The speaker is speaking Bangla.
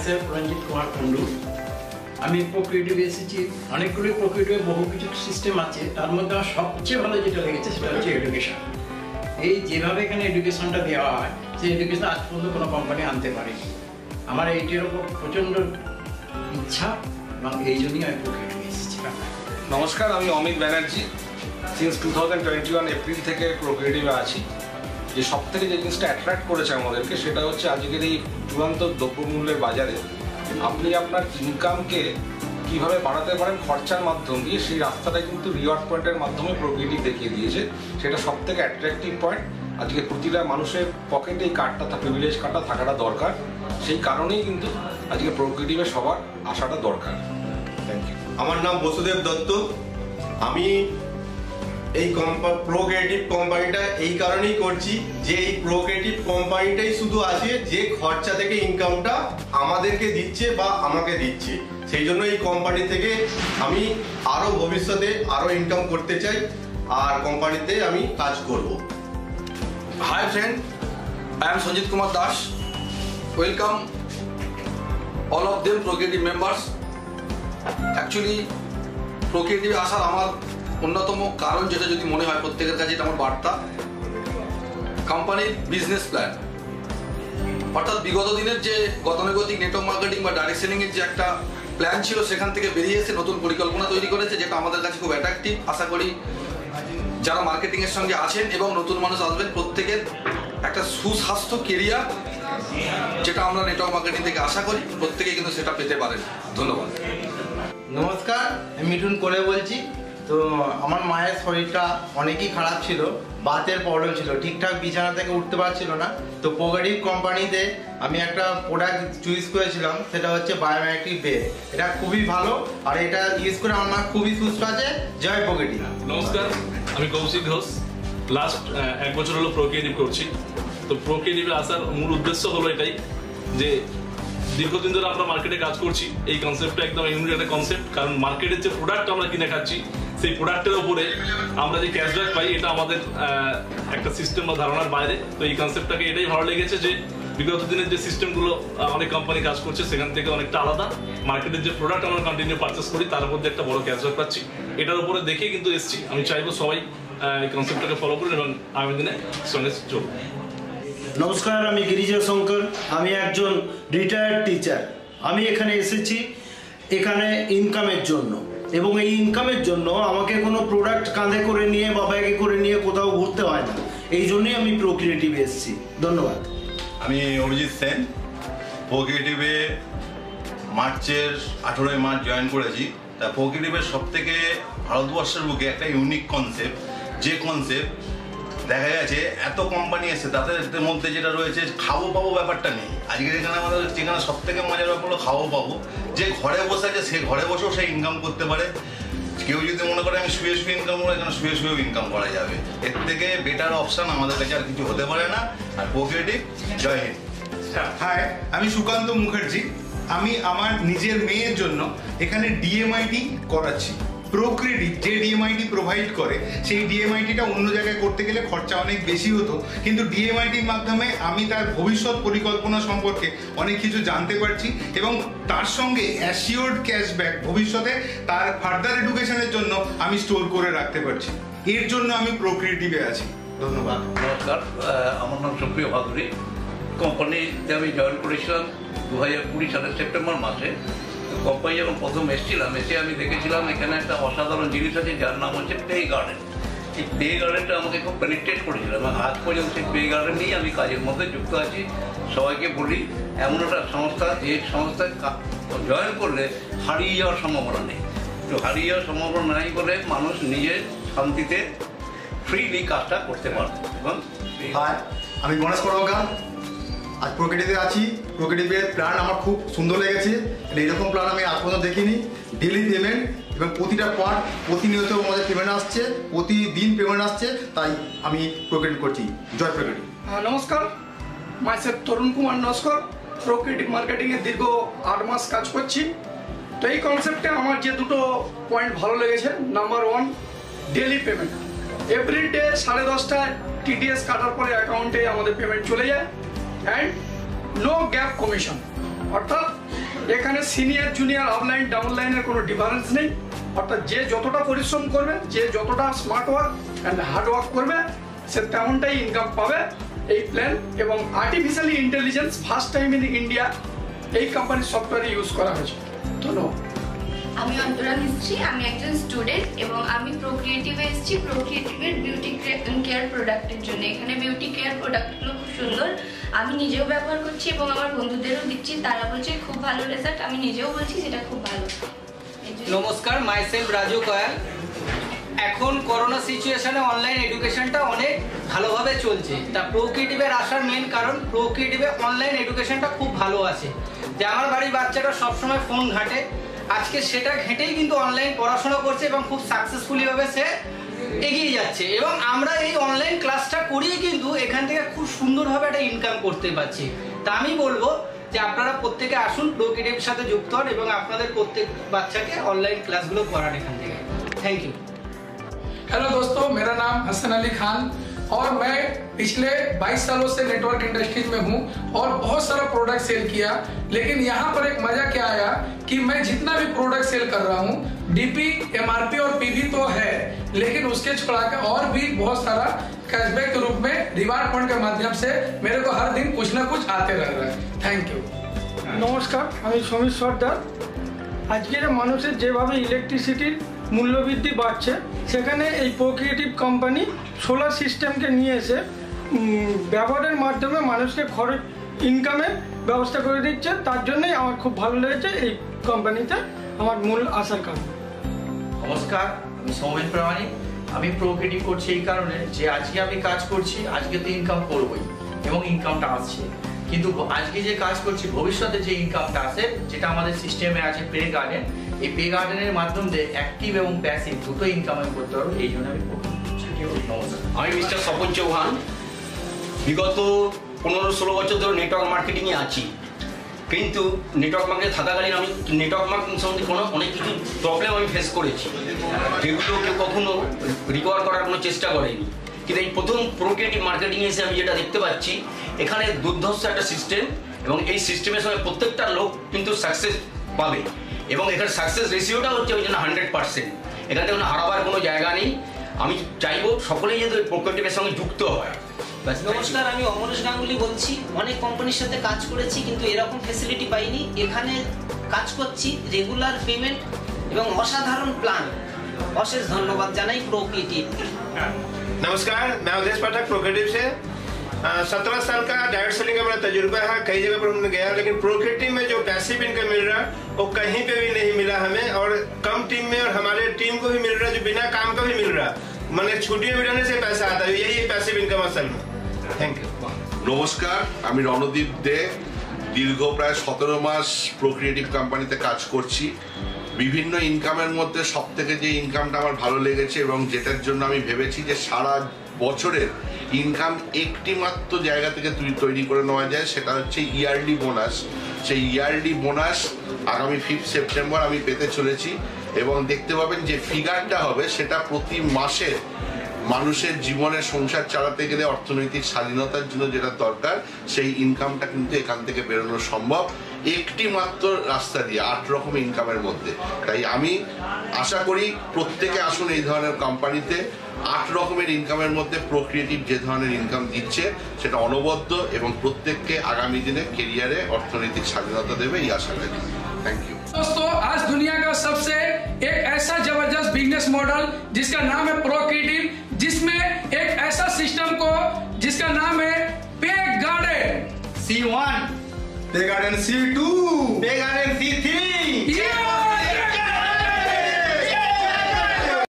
myself Ranjit Kumar Kundu. আমি প্রোক্রিয়েটিভে এসেছি। অনেকগুলো প্রোক্রিয়েটিভে বহু কিছু সিস্টেম আছে, তার মধ্যে আমার সবচেয়ে ভালো যেটা লেগেছে সেটা হচ্ছে এডুকেশন। এই যেভাবে এখানে এডুকেশনটা দেওয়া হয়, সেই এডুকেশন আজ পর্যন্ত কোনো কোম্পানি আনতে পারেনি। আমার এইটির ওপর প্রচণ্ড ইচ্ছা এবং এই জন্যই আমি প্রোক্রিয়েটিভে এসেছিলাম। নমস্কার, আমি অমিত ব্যানার্জি। সিন্স 2021 এপ্রিল থেকে প্রোক্রিয়েটিভে আছি। যে সব থেকে যে জিনিসটা অ্যাট্রাক্ট করেছে আমাদেরকে সেটা হচ্ছে আজকের এই চূড়ান্ত দ্রব্যমূল্যের বাজারে আপনি আপনার ইনকামকে কীভাবে বাড়াতে পারেন খরচার মাধ্যম দিয়ে, সেই রাস্তাটা কিন্তু রিওয়ার্ড পয়েন্টের মাধ্যমে প্রোক্রিয়েটিভ দেখিয়ে দিয়েছে। সেটা সব থেকে অ্যাট্রাকটিভ পয়েন্ট। আজকে প্রতিটা মানুষের পকেটে এই কার্ডটা, প্রিভিলেজ কার্ডটা থাকাটা দরকার। সেই কারণেই কিন্তু আজকে প্রোক্রিয়েটিভে সবার আসাটা দরকার। Thank you. আমার নাম বসুদেব দত্ত। আমি এই প্রোক্রিয়েটিভ কোম্পানিটা এই কারণেই করছি যে এই প্রোক্রিয়েটিভ কোম্পানিটাই শুধু আছে যে খরচা থেকে ইনকামটা আমাদেরকে দিচ্ছে বা আমাকে দিচ্ছে। সেই জন্য এই কোম্পানি থেকে আমি আরো ভবিষ্যতে আরো ইনকাম করতে চাই আর কোম্পানিতে আমি কাজ করব। Hi friend, I am Sanjit Kumar Das. Welcome all of them Procreative members. Actually Procreative আসার আমার অন্যতম কারণ যেটা যদি মনে হয় প্রত্যেকের কাছে, এটা আমার বার্তা, কোম্পানির বিজনেস প্ল্যান। অর্থাৎ বিগত দিনের যে গতানুগতিক নেটওয়ার্ক মার্কেটিং বা ডাইরেক্ট সেলিংয়ের যে একটা প্ল্যান ছিল, সেখান থেকে বেরিয়ে এসে নতুন পরিকল্পনা তৈরি করেছে, যেটা আমাদের কাছে খুব অ্যাট্রাকটিভ। আশা করি যারা মার্কেটিংয়ের সঙ্গে আছেন এবং নতুন মানুষ আসবেন, প্রত্যেকের একটা সুস্বাস্থ্য কেরিয়ার, যেটা আমরা নেটওয়ার্ক মার্কেটিং থেকে আশা করি প্রত্যেকে কিন্তু সেটা পেতে পারেন। ধন্যবাদ। নমস্কার, আমি মিঠুন কোলে বলছি। তো আমার মায়ের শরীরটা অনেকই খারাপ ছিল, বাতের প্রবলেম ছিল, ঠিকঠাক বিছানা থেকে উঠতে পারছিল না। তো প্রোক্রিয়েটিভ কোম্পানিতে আমি একটা প্রোডাক্ট চুজ করেছিলাম, সেটা হচ্ছে বায়োমেট্রিক বেড। এটা খুবই ভালো আর এটা ইউজ করে আমার মা খুবই সুস্থ আছে। জয় প্রোক্রিয়েটিভ। নমস্কার, আমি কৌশিক ঘোষ। লাস্ট 1 বছর হলো প্রোক্রিয়েটিভ করছি। তো প্রোক্রিয়েটিভে আসার মূল উদ্দেশ্য হলো এটাই যে দীর্ঘদিন ধরে আমরা মার্কেটে কাজ করছি। এই কনসেপ্টটা একদম ইউনিক একটা কনসেপ্ট, কারণ মার্কেটের যে প্রোডাক্ট আমরা কিনে খাচ্ছি, সেই প্রোডাক্টের উপরে আমরা যে ক্যাশব্যাক পাই, এটা আমাদের একটা সিস্টেম বা ধারণার বাইরে। তো এই কনসেপ্টটাকে এটাই ভালো লেগেছে যে বিগত দিনের যে সিস্টেমগুলো অনেক কোম্পানি কাজ করছে, সেখান থেকে অনেকটা আলাদা। মার্কেটের যে প্রোডাক্ট আমরা কন্টিনিউ পারচেস করি, তার উপর একটা বড় ক্যাশব্যাক পাচ্ছি। এটার উপরে দেখে কিন্তু এসছি। আমি চাইবো সবাই এই কনসেপ্টটাকে ফলো করুন এবং আগামী দিনে সঙ্গে চলুন। নমস্কার, আমি গিরিজা শঙ্কর। আমি একজন রিটায়ার্ড টিচার। আমি এখানে এসেছি এখানে ইনকামের জন্য, এবং এই ইনকামের জন্য আমাকে কোনো প্রোডাক্ট কাঁধে করে নিয়ে বা ব্যাগে করে নিয়ে কোথাও ঘুরতে হয় না। এই জন্যই আমি প্রোক্রিয়েটিভে এসেছি। ধন্যবাদ। আমি অভিজিৎ সেন। প্রোক্রিয়েটিভে মার্চের 18 মার্চ জয়েন করেছি। তা প্রোক্রিয়েটিভের সব থেকে ভারতবর্ষের বুকে একটা ইউনিক কনসেপ্ট, যে কনসেপ্ট দেখা গেছে এত কোম্পানি এসে তাদের মধ্যে যেটা রয়েছে খাবো পাবো ব্যাপারটা নেই। আজকে এখানে আমাদের যেখানে সব থেকে মজার ব্যাপার হলো খাবো পাবো। যে ঘরে বসে আছে সে ঘরে বসেও সে ইনকাম করতে পারে। কেউ যদি মনে করে আমি শুয়ে শুয়ে ইনকাম করবো, এখানে শুয়ে শুয়েও ইনকাম করা যাবে। এর থেকে বেটার অপশান আমাদের কাছে আর কিছু হতে পারে না। আর প্রোক্রিয়েটিভ, জয় হিন্দ। হাই, আমি সুকান্ত মুখার্জি। আমি আমার নিজের মেয়ের জন্য এখানে ডিএমআইটি করাচ্ছি। প্রোক্রিয়েটিভ যে ডিএমআইটি প্রোভাইড করে, সেই ডিএমআইটিটা অন্য জায়গায় করতে গেলে খরচা অনেক বেশি হতো, কিন্তু ডিএমআইটির মাধ্যমে আমি তার ভবিষ্যৎ পরিকল্পনা সম্পর্কে অনেক কিছু জানতে পারছি এবং তার সঙ্গে অ্যাসিওর্ড ক্যাশব্যাক ভবিষ্যতে তার ফার্দার এডুকেশনের জন্য আমি স্টোর করে রাখতে পারছি। এর জন্য আমি প্রোক্রিয়েটিভে আছি। ধন্যবাদ। নমস্কার, আমার নাম সুপ্রিয় ভাদুরী। কোম্পানিতে আমি জয়েন করেছিলাম 2020 সালের সেপ্টেম্বর মাসে। কোম্পানি যখন প্রথম এসেছিলাম, এসে আমি দেখেছিলাম এখানে একটা অসাধারণ জিনিস আছে, যার নাম হচ্ছে প্লে গার্ডেন। এই প্লে গার্ডেনটা আমাকে খুব পেনিট্রেট করেছিল এবং আজ পর্যন্ত সেই প্লে গার্ডেন নিয়েই আমি কাজের মধ্যে যুক্ত আছি। সবাইকে বলি, এমন একটা সংস্থা যে সংস্থায় জয়েন করলে হারিয়ে যাওয়ার সম্ভাবনা নেই। তো হারিয়ে যাওয়ার সম্ভাবনা নাই বলে মানুষ নিজের শান্তিতে ফ্রিলি কাজটা করতে পারে। এবং আমি গণেশ কর্মকার। আজ প্রোক্রিয়েটিভে আছি। প্রোক্রিয়েটিভের প্ল্যান আমার খুব সুন্দর লেগেছে। এইরকম প্ল্যান আমি আজ পর্যন্ত দেখিনি। ডেলি পেমেন্ট এবং প্রতিটা পার্ট প্রতিনিয়ত আমাদের পেমেন্ট আসছে, প্রতিদিন পেমেন্ট আসছে, তাই আমি প্রোক্রিয়েটিভ করছি। জয় প্রোক্রিয়েটিভ। নমস্কার, মাইসেলফ তরুণ কুমার নস্কর। প্রোক্রিয়েটিভ মার্কেটিংয়ে দীর্ঘ 8 মাস কাজ করছি। তো এই কনসেপ্টে আমার যে দুটো পয়েন্ট ভালো লেগেছে, নাম্বার 1 ডেলি পেমেন্ট। এভরিডে 10:30টায় টিডিএস কাটার পরে অ্যাকাউন্টে আমাদের পেমেন্ট চলে যায়। অ্যান্ড নো গ্যাপ কমিশন, অর্থাৎ এখানে সিনিয়র জুনিয়র আপলাইন ডাউনলাইনের কোনো ডিফারেন্স নেই, অর্থাৎ যে যতটা পরিশ্রম করবে, যে যতটা smart work and hard work করবে, সে তেমনটাই ইনকাম পাবে এই প্ল্যান। এবং artificially intelligence first time in India এই কোম্পানির সফটওয়্যার ইউজ করা হয়েছে। ধন্যবাদ। আমি অন্তরা মিস্ত্রি, আমি একজন স্টুডেন্ট এবং আমি প্রোক্রিয়েটিভে এসেছি প্রোক্রিয়েটিভের বিউটি কেয়ার প্রোডাক্টের জন্য। এখানে বিউটি কেয়ার প্রোডাক্টগুলো খুব সুন্দর, আমি নিজেও ব্যবহার করছি এবং আমার বন্ধুদেরও দিচ্ছি, তারা বলছে খুব ভালো রেজাল্ট, আমি নিজেও বলছি যেটা খুব ভালো। নমস্কার, মাইসেলফ রাজু কয়াল। এখন করোনা সিচুয়েশনে অনলাইন এডুকেশনটা অনেক ভালোভাবে চলছে। তা প্রোক্রিয়েটিভের আসার মেন কারণ প্রোক্রিয়েটিভে অনলাইন এডুকেশনটা খুব ভালো আছে। যে আমার বাড়ির বাচ্চাটা সবসময় ফোন ঘাঁটে, আজকে সেটা ঘেঁটেই কিন্তু অনলাইন পড়াশোনা করছে এবং খুব সাকসেসফুলি ভাবে সে এগিয়ে যাচ্ছে। এবং আমরা এই অনলাইন ক্লাসটা করিয়ে কিন্তু এখান থেকে খুব সুন্দরভাবে একটা ইনকাম করতে পারছি। তা আমি বলবো যে আপনারা প্রত্যেকে আসুন, প্রোক্রিয়েটিভের সাথে যুক্ত হন এবং আপনাদের প্রত্যেক বাচ্চাকে অনলাइन ক্লাসগুলো করান এখান থেকে। Thank you. हेलो दोस्तों, मेरा नाम हसन अली खान और मैं पिछले 22 सालों से नेटवर्क इंडस्ट्रीज में हूं और बहुत सारा प्रोडक्ट सेल किया। लेकिन यहाँ पर एक मजा क्या आया कि मैं जितना भी प्रोडक्ट सेल कर रहा हूँ, डीपी, एमआरपी और पीवी तो है, लेकिन उसके छोड़ा के और भी बहुत सारा कैशबैक के रूप में रिवार्ड पॉइंट के माध्यम से मेरे को हर दिन कुछ ना कुछ आते रह रहा है। Thank you. নমস্কার, আমি সমীর সর্দার। আজকের মানুষের যেভাবে ইলেকট্রিসিটির মূল্যবৃদ্ধি বাড়ছে, সেখানে এই প্রোক্রিয়েটিভ কোম্পানি সোলার সিস্টেমকে নিয়ে এসে ব্যবহারের মাধ্যমে মানুষকে খরচ ইনকামের ব্যবস্থা করে দিচ্ছে। তার জন্যই আমার খুব ভালো লেগেছে এই কোম্পানিতে আমার মূল আসার কারণ। নমস্কার, আমি সৌমেন প্রামাণিক। আমি প্রোক্রিয়েটিভ করছি এই কারণে যে আজকে আমি কাজ করছি, আজকে তো ইনকাম করবই এবং ইনকামটা আসছে, কিন্তু আজকে যে কাজ করছি ভবিষ্যতে যে ইনকামটা আসে, যেটা আমাদের সিস্টেমে আছে পে গার্ডেন, এই পে গার্ডেনের মাধ্যমে অ্যাক্টিভ এবং প্যাসিভ দুটো ইনকাম আমি করতে পারবো, এই জন্য আমি করছি। আমি মিস্টার স্বপন চৌহান, বিগত 15-16 বছর ধরে নেটওয়ার্ক মার্কেটিংয়ে আছি। কিন্তু নেটওয়ার্ক মার্কেটে থাকাকালীন আমি নেটওয়ার্ক মার্কেটিং সম্বন্ধে অনেক কিছু প্রবলেম আমি ফেস করেছি, যেগুলো কেউ কখনো রিকভার করার কোনো চেষ্টা করেনি। কিন্তু এই প্রথম প্রোক্রিয়েটিভ মার্কেটিংয়ে এসে আমি যেটা দেখতে পাচ্ছি, এখানে দুর্ধর্ষ একটা সিস্টেম এবং এই সিস্টেমের সঙ্গে প্রত্যেকটা লোক কিন্তু সাকসেস পাবে এবং এখানে সাকসেস রেশিওটা হচ্ছে ওই জন্য 100%। এখানে কোনো হারাবার কোনো জায়গা নেই। আমি চাইবো সকলেই যেহেতু প্রোক্রিয়েটিভের সঙ্গে যুক্ত হয়। নমস্কার, আমি অমরেশ গাঙ্গুলি বলছি। অনেক কোম্পানির সাথে কাজ করেছি কিন্তু এরকম ফ্যাসিলিটি পাইনি। এখানে কাজ করছি, রেগুলার পেমেন্ট এবং অসাধারণ প্ল্যান। অশেষ ধন্যবাদ জানাই প্রোক্রিয়েটিভ। नमस्कार, मैं उदेश पाठक प्रोक्रिएटिव से। 17 साल का डायरेक्ट सेलिंग का मेरा तजुर्बा है। कई जगह पर हमने गया, लेकिन प्रोक्रिएटिव में जो पैसिव इनकम मिल रहा वो कहीं पे भी नहीं मिला हमें, और कम टीम में और हमारे टीम को भी मिल रहा जो बिना काम का भी मिल रहा, मतलब छुट्टियों में रहने से पैसा आता है। यही पैसिव इनकम असल में। Thank you. নমস্কার, আমি রণদীপ দে। দীর্ঘ প্রায় 17 মাস প্রোক্রিয়েটিভ কোম্পানিতে কাজ করছি। বিভিন্ন ইনকামের মধ্যে সব থেকে যে ইনকামটা আমার ভালো লেগেছে এবং যেটার জন্য আমি ভেবেছি যে সারা বছরের ইনকাম একটি মাত্র জায়গা থেকে তৈরি করে নেওয়া যায়, সেটা হচ্ছে ইয়ারলি বোনাস। সেই ইয়ারলি বোনাস আগামী 5 সেপ্টেম্বর আমি পেতে চলেছি এবং দেখতে পাবেন যে ফিগারটা হবে সেটা প্রতি মাসে মানুষের জীবনে সংসার চালাতে গেলে অর্থনৈতিক স্বাধীনতার জন্য যেটা দরকার, সেই ইনকামটা কিন্তু এখান থেকে বেরোনো সম্ভব একটি মাত্র রাস্তা দিয়ে 8 রকম ইনকামের মধ্যে। তাই আমি আশা করি প্রত্যেকে আসুন এই ধরনের কোম্পানিতে। 8 রকমের ইনকামের মধ্যে প্রোক্রিয়েটিভ যে ধরনের ইনকাম দিচ্ছে সেটা অনবদ্য এবং প্রত্যেককে আগামী দিনে কেরিয়ারে অর্থনৈতিক স্বাধীনতা দেবে, এই আশা করি। Thank you. दोस्तों, आज दुनिया का सबसे एक ऐसा जबरदस्त बिजनेस मॉडल जिसका नाम है प्रोक्रिएटिव, जिसमें एक ऐसा सिस्टम को जिसका नाम है पे गार्डन C1, पे गार्डन C2, पे गार्डन C3।